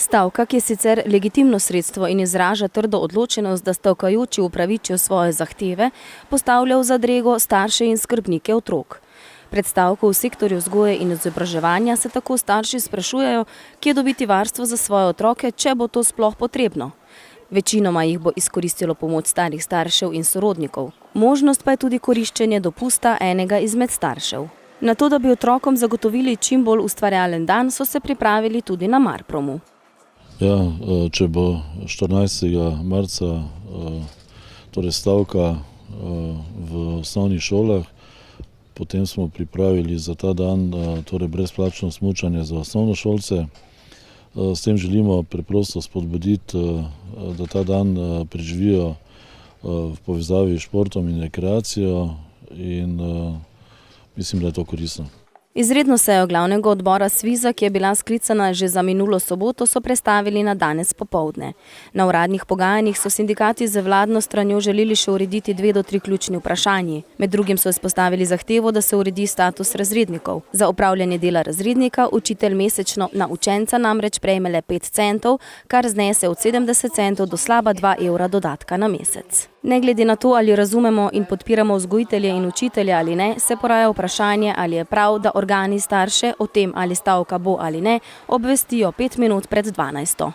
Stavka, ki je sicer legitimno sredstvo in izraža trdo odločenost, da stavkajoči upravičijo svoje zahteve, postavlja v zadrego starše in skrbnike otrok. Pred stavko v sektorju vzgoje in izobraževanja se tako starši sprašujejo, kje dobiti varstvo za svoje otroke, če bo to sploh potrebno. Večinoma jih bo izkoristilo pomoč starih staršev in sorodnikov. Možnost pa je tudi koriščenje dopusta enega izmed staršev. Na to, da bi otrokom zagotovili čim bolj ustvarjalen dan, so se pripravili tudi na Marpromu. Ja, če bo 14. marca torej stavka v osnovnih šolah, potem smo pripravili za ta dan torej brezplačno smučanje za osnovnošolce. S tem želimo preprosto spodbuditi, da ta dan preživijo v povezavi s športom in rekreacijo in mislim, da je to koristno. Izredno sejo glavnega odbora SVIZ-a, ki je bila sklicana že za minulo soboto, so prestavili na danes popoldne. Na uradnih pogajanjih so sindikati z vladno stranjo želeli še urediti 2 do 3 ključni vprašanji. Med drugim so izpostavili zahtevo, da se uredi status razrednikov. Za opravljanje dela razrednika učitelj mesečno na učenca namreč prejme le 5 centov, kar znese od 70 centov do slaba 2 evra dodatka na mesec. Ne glede na to, ali razumemo in podpiramo vzgojitelje in učitelje ali ne, se poraja vprašanje, ali je prav, da organi starše o tem, ali stavka bo ali ne, obvestijo 5 minut pred 12.